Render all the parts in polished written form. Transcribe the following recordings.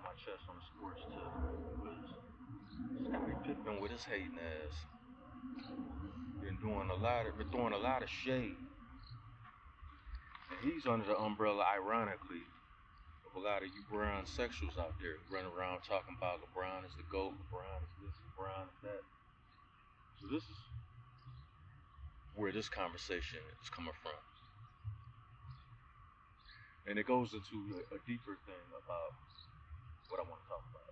on my chest on the sports tip was Scottie Pippen with his hating ass. Been throwing a lot of shade. And he's under the umbrella, ironically, of a lot of you Brown sexuals out there running around talking about LeBron is the GOAT, LeBron is this, LeBron is that. So this is where this conversation is coming from. And it goes into a deeper thing about what I want to talk about.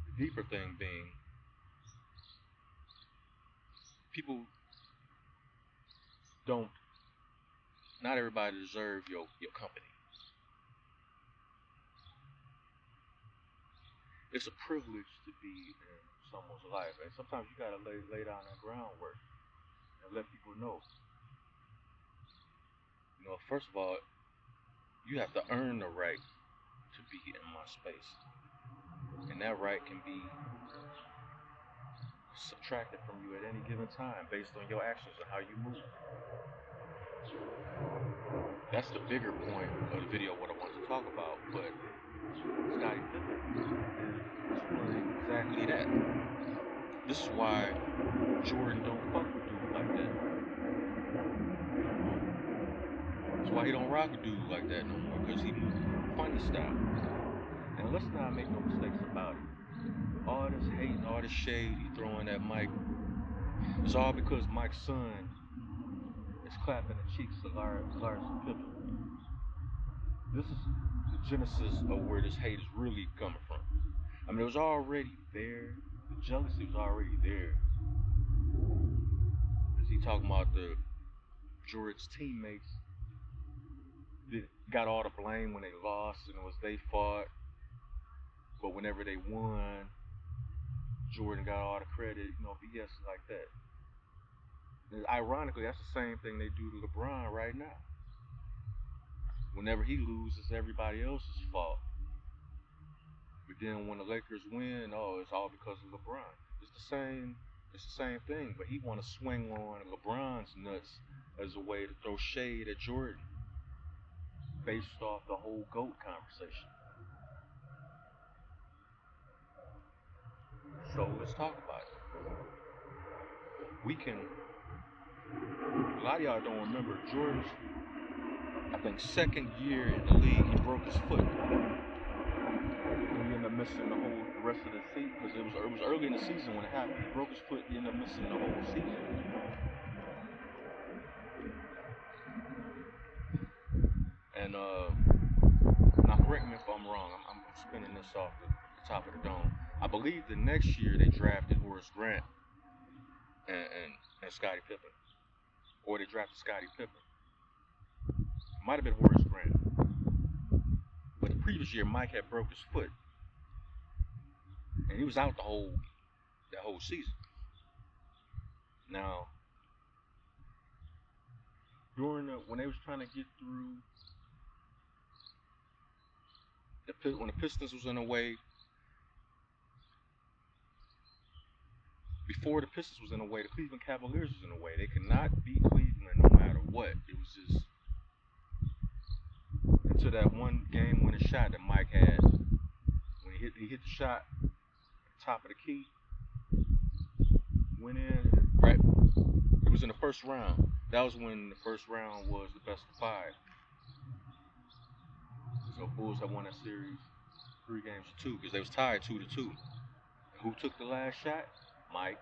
The deeper thing being people don't, not everybody deserves your company. It's a privilege to be in someone's life, and sometimes you gotta lay down that groundwork and let people know. First of all, you have to earn the right to be in my space, and that right can be subtracted from you at any given time based on your actions and how you move. That's the bigger point of the video, what I want to talk about, but Scottie Pippen is doing exactly that. This is why Jordan don't fuck with dudes like that. That's why he don't rock a dude like that no more, because he moves funny style. And let's not make no mistakes about it. All this hate and all this shade he throwing at Mike, it's all because Mike's son is clapping the cheeks of Lars Pippen. This is the genesis of where this hate is really coming from. I mean, it was already there. The jealousy was already there. Is he talking about the Jordan's teammates that got all the blame when they lost and it was they fault, but whenever they won, Jordan got all the credit, BS like that. And ironically, that's the same thing they do to LeBron right now. Whenever he loses, everybody else's fault. But then when the Lakers win, oh, it's all because of LeBron. It's the same thing, but he want to swing on LeBron's nuts as a way to throw shade at Jordan based off the whole GOAT conversation. So let's talk about it. A lot of y'all don't remember Jordan's, I think, second year in the league, he broke his foot. He ended up missing the rest of the season because it was early in the season when it happened. He broke his foot. He ended up missing the whole season. And now correct me if I'm wrong. I'm spinning this off the top of the dome. I believe the next year they drafted Horace Grant and Scottie Pippen, or they drafted Scottie Pippen. Might have been Horace Grant. But the previous year, Mike had broke his foot, and he was out that whole season. Now, when they was trying to get through, when the Pistons was in the way, before the Pistons was in the way, the Cleveland Cavaliers was in the way. They could not beat Cleveland no matter what. It was just until that one game-winning shot that Mike had. When he hit the shot, top of the key, went in, right? It was in the first round. That was when the first round was the best of 5. So Bulls had won that series 3-2 because they was tied 2-2. Who took the last shot? Mike.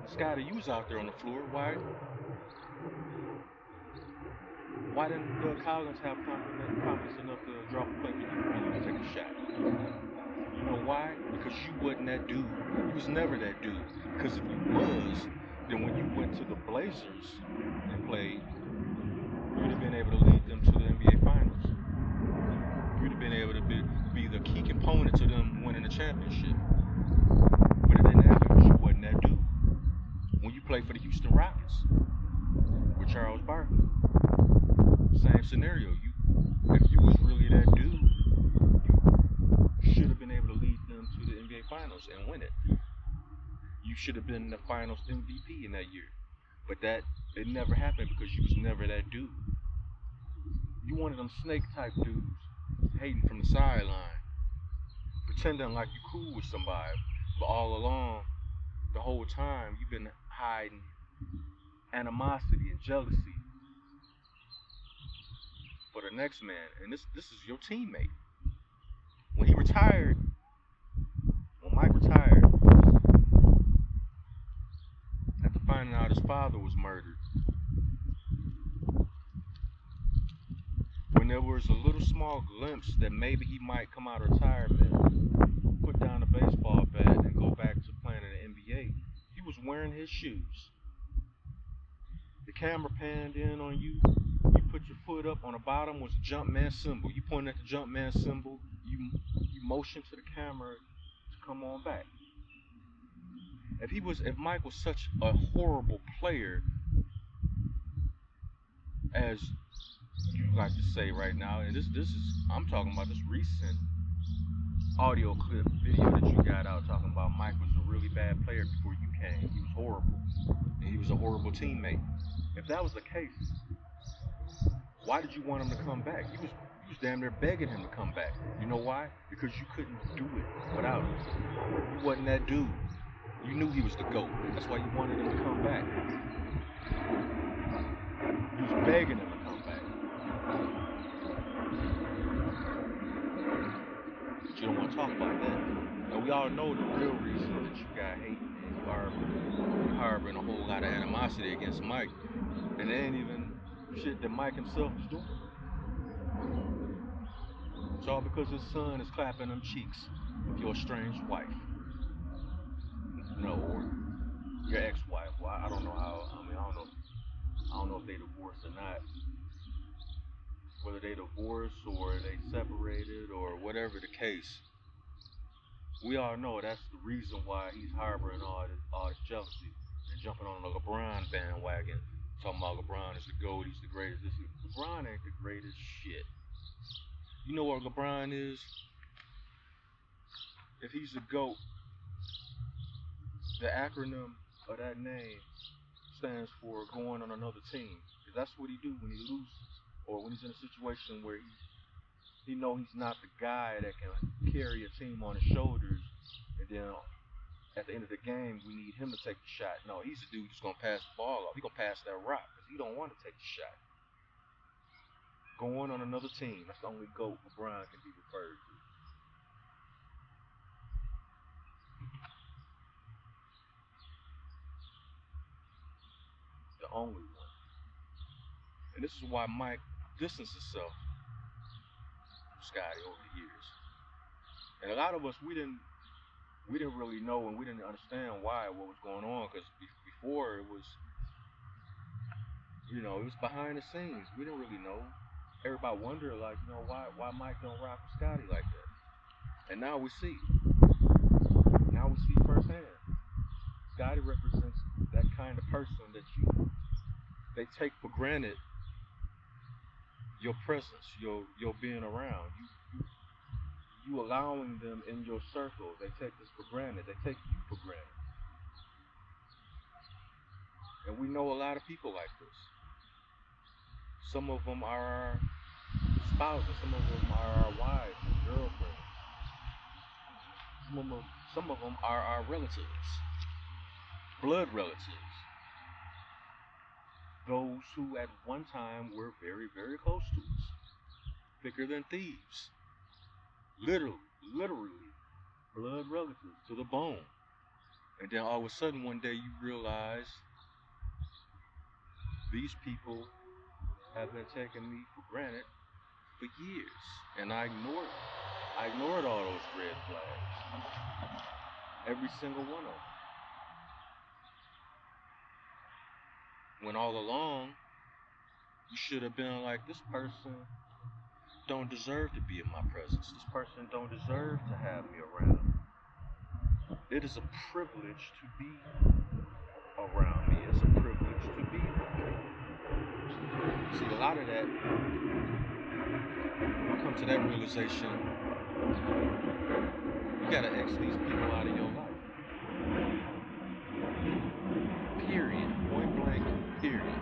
And Scotty, you was out there on the floor. Why didn't Doug Collins have confidence enough to drop a play for you to take a shot? You know why? Because you wasn't that dude. You was never that dude. Because if you was, then when you went to the Blazers and played, you'd have been able to lead them to the NBA Finals. You'd have been able to be the key component to them winning the championship. But it didn't happen because you wasn't that dude. When you played for the Houston Rockets with Charles Barkley, same scenario. If you was really that dude, you should have been able to lead them to the NBA Finals and win it. You should have been the Finals MVP in that year. But it never happened because you was never that dude. You one of them snake type dudes hating from the sideline, pretending like you're cool with somebody, but all along, the whole time, you've been hiding animosity and jealousy for the next man, and this is your teammate. When he retired, when Mike retired, after finding out his father was murdered, when there was a little small glimpse that maybe he might come out of retirement, put down a baseball bat, and go back to playing in the NBA, he was wearing his shoes. The camera panned in on you. You put your foot up on the bottom was a jump man symbol. You pointed at the jump man symbol. You motioned to the camera to come on back. If Mike was such a horrible player as you like to say right now, and this is I'm talking about this recent audio clip video that you got out talking about Mike was a really bad player before you came. He was horrible. And he was a horrible teammate. If that was the case, why did you want him to come back? You was damn near begging him to come back. You know why? Because you couldn't do it without him. You wasn't that dude. You knew he was the GOAT. That's why you wanted him to come back. You was begging him to come back. But you don't want to talk about that. And we all know the real reason that you got hate and you harboring a whole lot of animosity against Mike. And it ain't even shit that Mike himself is doing. It's all because his son is clapping them cheeks with your estranged wife. Or your ex-wife. Well, I don't know how. I don't know if they divorced or not. Whether they divorced or they separated or whatever the case. We all know that's the reason why he's harboring all this jealousy and jumping on the LeBron bandwagon. Talking about LeBron is the GOAT, he's the greatest. LeBron ain't the greatest shit. You know what LeBron is? If he's the GOAT, the acronym of that name stands for going on another team. Because that's what he do when he loses. Or when he's in a situation where he know he's not the guy that can carry a team on his shoulders. And then at the end of the game, we need him to take the shot. No, he's the dude who's going to pass the ball off. He's going to pass that rock because he don't want to take the shot. Going on another team. That's the only GOAT LeBron can be referred to. The only one. And this is why Mike distanced himself from Scotty over the years. And a lot of us, we didn't really know and we didn't understand what was going on, because before it was, it was behind the scenes. We didn't really know. Everybody wondered, like, why Mike don't rock with Scotty like that. And now we see. Now we see firsthand. Scotty represents that kind of person that they take for granted your presence, your being around. You allowing them in your circle. They take this for granted. They take you for granted. And we know a lot of people like this. Some of them are our spouses. Some of them are our wives and girlfriends. Some of them are our relatives. Blood relatives. Those who at one time were very, very close to us. Thicker than thieves. Literally, blood relatives to the bone. And then all of a sudden one day you realize these people have been taking me for granted for years. And I ignored them. I ignored all those red flags. Every single one of them. When all along, you should have been like, this person don't deserve to be in my presence. This person don't deserve to have me around. It is a privilege to be around me. It's a privilege to be with me. See, a lot of that, when you come to that realization, you gotta X these people out of your life. Period. Point blank, period.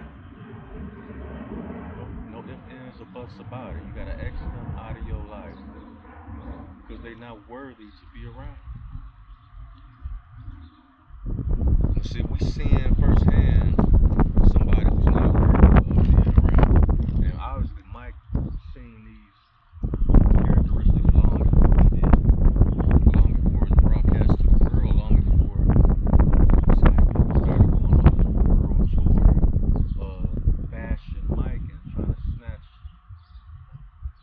No ifs, ands, or buts else about it. You gotta X them out of your life because they're not worthy to be around. And see, we seeing firsthand somebody who's not worthy of being around. And obviously, Mike seen these characteristics long before he did, long before his broadcast to the world, long before Cycle started going on this world tour of bashing Mike and trying to snatch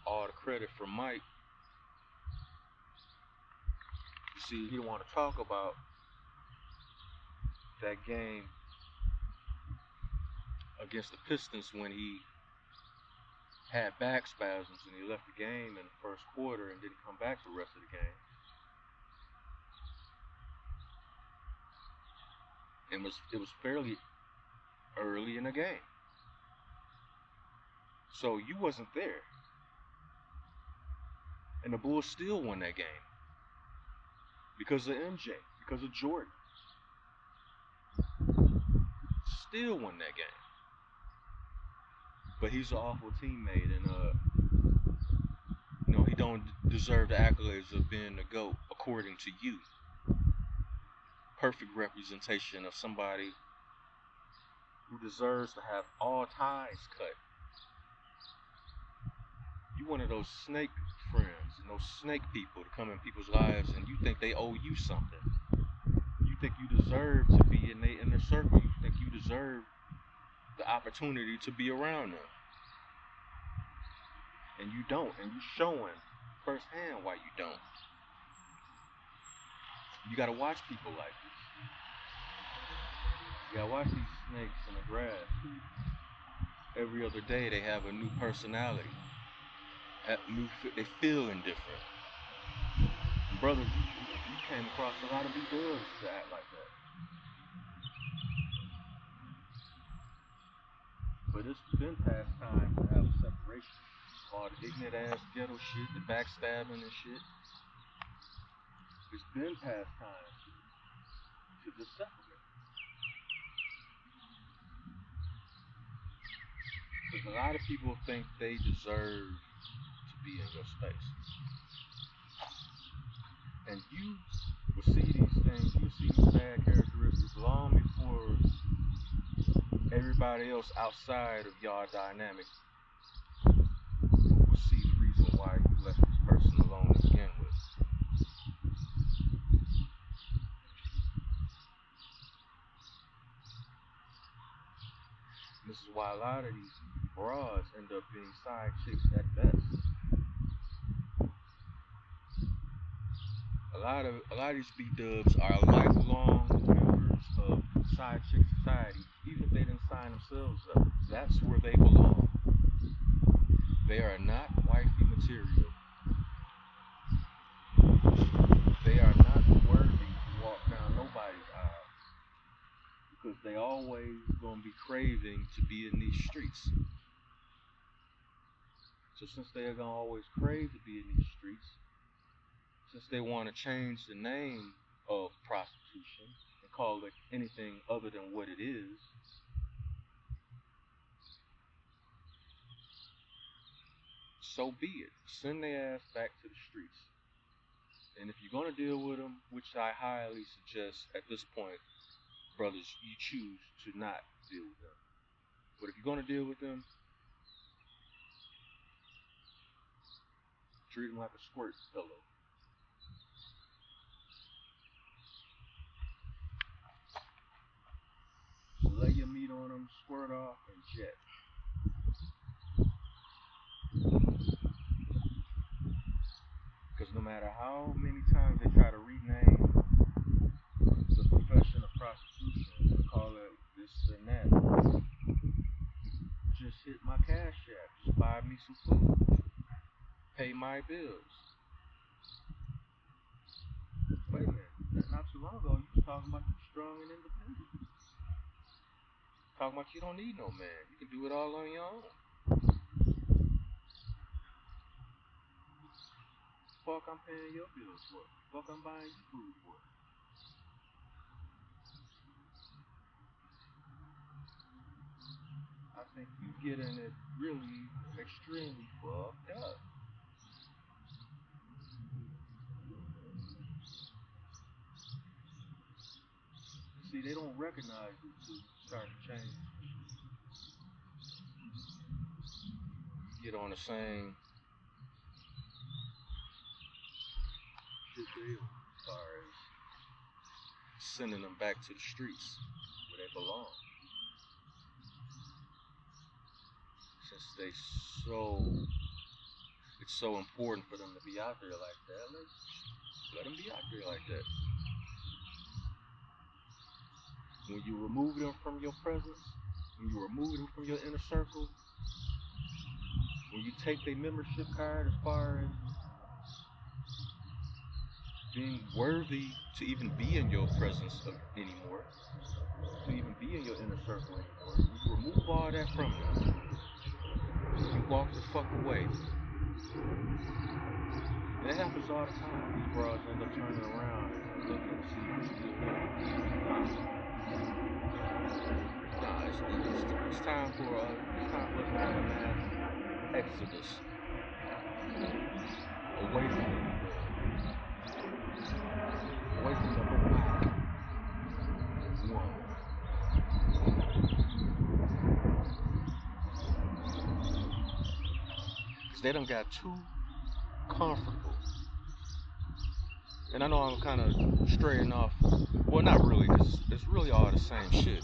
all the credit from Mike. You see, he didn't want to talk about that game against the Pistons when he had back spasms and he left the game in the first quarter and didn't come back the rest of the game. And it was fairly early in the game. So you wasn't there. And the Bulls still won that game. Because of MJ, because of Jordan. Still won that game. But he's an awful teammate, and he don't deserve the accolades of being the GOAT, according to you. Perfect representation of somebody who deserves to have all ties cut. You one of those snake friends and those snake people to come in people's lives, and you think they owe you something. You think you deserve to be in their inner circle. You think you deserve the opportunity to be around them. And you don't, and you're showing firsthand why you don't. You gotta watch people like this. You gotta watch these snakes in the grass. Every other day they have a new personality. They feel indifferent. And brothers, you came across a lot of B-dubs to act like that. But it's been past time to have a separation. All the ignorant ass ghetto shit, the backstabbing and shit. It's been past time to just separate. Because a lot of people think they deserve to be in your space. And you will see these things, you will see these bad characteristics long before everybody else outside of y'all dynamic will see the reason why you left this person alone to begin with. This is why a lot of these bras end up being side chicks at best. A lot of these B-dubs are lifelong members of side chick society, even if they didn't sign themselves up. That's where they belong. They are not wifey material. They are not worthy to walk down nobody's aisle. Because they always gonna be craving to be in these streets. So since they are gonna always crave to be in these streets, since they want to change the name of prostitution and call it anything other than what it is, so be it. Send their ass back to the streets. And if you're gonna deal with them, which I highly suggest at this point, brothers, you choose to not deal with them. But if you're gonna deal with them, treat them like a squirt pillow. Lay your meat on them, squirt off, and jet. Because no matter how many times they try to rename the profession of prostitution and call it this and that, just hit my cash app, just buy me some food, pay my bills. Wait a minute, not too long ago you was talking about you strong and independent. Talking about you don't need no man, you can do it all on your own. Fuck I'm paying your bills for? Fuck I'm buying you food for? I think you getting it really extremely fucked up. See, they don't recognize it till you start to change. Get on the same shit they on as far as sending them back to the streets where they belong. Since it's so important for them to be out there like that. Let them be out there like that. When you remove them from your presence, when you remove them from your inner circle, when you take their membership card as far as being worthy to even be in your presence anymore, to even be in your inner circle anymore, when you remove all that from them, you walk the fuck away. And it happens all the time. These bras end up turning around and looking to see what you do. Nah, it's time for us to make a mass exodus away from the away from the black woman. Because they done got too comfortable. And I know I'm kind of straying off. Well, not really, because it's really all the same shit.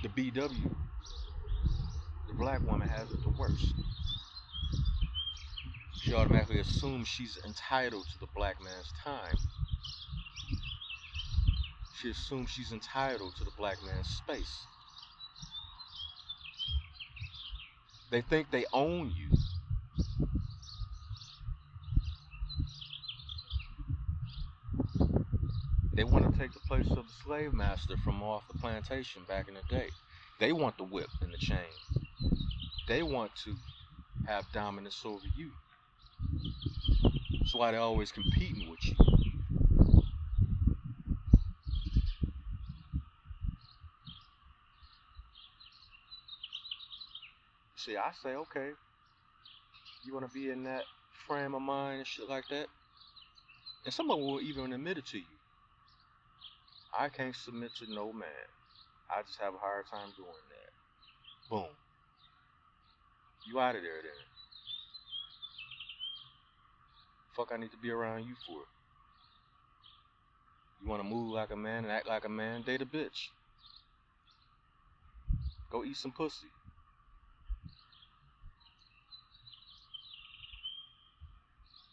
The BW, the black woman, has it the worst. She automatically assumes she's entitled to the black man's time. She assumes she's entitled to the black man's space. They think they own you. They want to take the place of the slave master from off the plantation back in the day. They want the whip and the chain. They want to have dominance over you. That's why they're always competing with you. See, I say, okay, you want to be in that frame of mind and shit like that? And someone will even admit it to you. I can't submit to no man. I just have a hard time doing that. Boom. You out of there then. Fuck I need to be around you for? You want to move like a man and act like a man? Date a bitch. Go eat some pussy.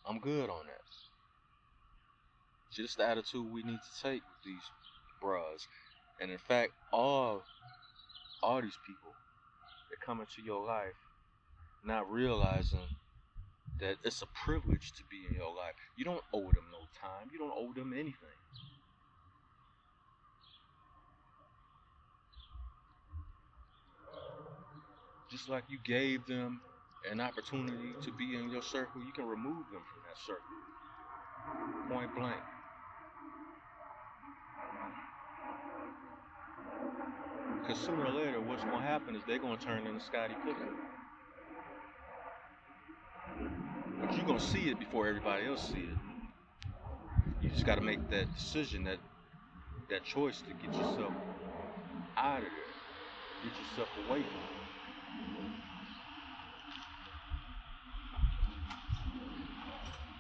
I'm good on that. Just the attitude we need to take with these bras. And in fact, all these people that come into your life not realizing that it's a privilege to be in your life. You don't owe them no time. You don't owe them anything. Just like you gave them an opportunity to be in your circle, you can remove them from that circle. Point blank. Because sooner or later, what's going to happen is they're going to turn into Scottie Pippen. But you're going to see it before everybody else see it. You just got to make that decision, that choice to get yourself out of there. Get yourself away from it.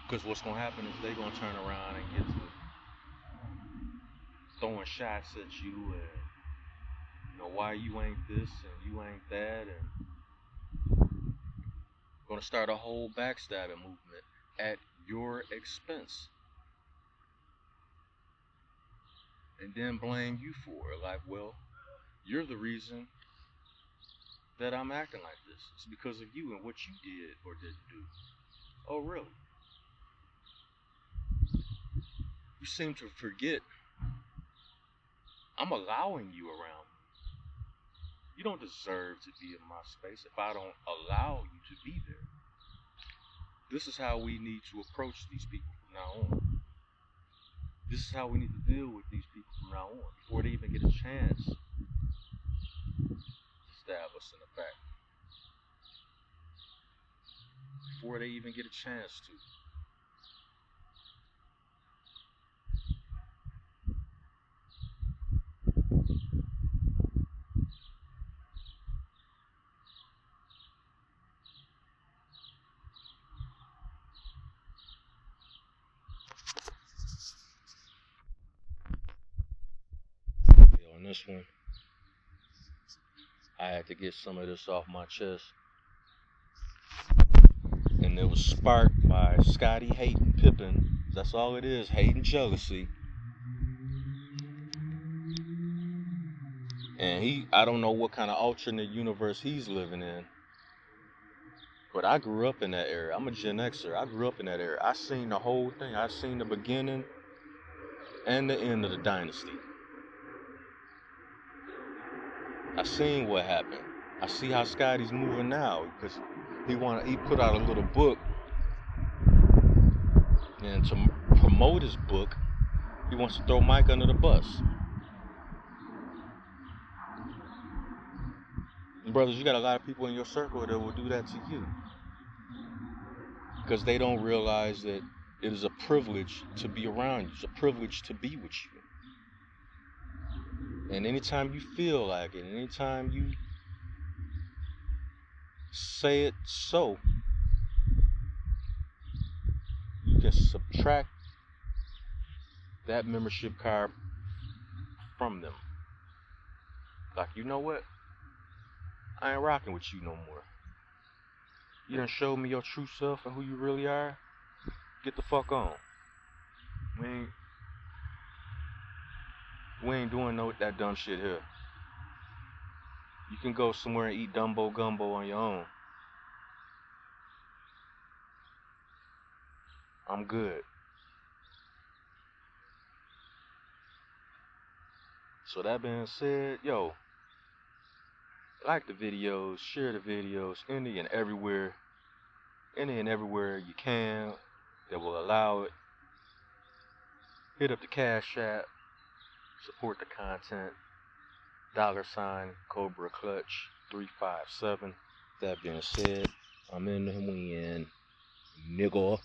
Because what's going to happen is they're going to turn around and get to throwing shots at you and, why you ain't this and you ain't that, and going to start a whole backstabbing movement at your expense. And then blame you for it. Like, well, you're the reason that I'm acting like this. It's because of you and what you did or didn't do. Oh, really? You seem to forget I'm allowing you around me. You don't deserve to be in my space if I don't allow you to be there. This is how we need to approach these people from now on. This is how we need to deal with these people from from now on, before they even get a chance to stab us in the back, before they even get a chance to. On this one, I had to get some of this off my chest. And it was sparked by Scotty hating Pippen. That's all it is, hate and jealousy. And I don't know what kind of alternate universe he's living in. But I grew up in that era. I'm a Gen Xer. I grew up in that era. I seen the whole thing. I seen the beginning and the end of the dynasty. I seen what happened. I see how Scotty's moving now because he put out a little book, and to promote his book, he wants to throw Mike under the bus. And brothers, you got a lot of people in your circle that will do that to you because they don't realize that it is a privilege to be around you. It's a privilege to be with you. And anytime you feel like it, anytime you say it so, you can subtract that membership card from them. Like, you know what? I ain't rocking with you no more. You done showed me your true self and who you really are. Get the fuck on. We ain't doing that dumb shit here. You can go somewhere and eat Dumbo Gumbo on your own. I'm good. So that being said, yo, like the videos, share the videos, any and everywhere you can that will allow it. Hit up the Cash App, support the content, $ Cobra Clutch 357. That being said, I'm in the win, nigga.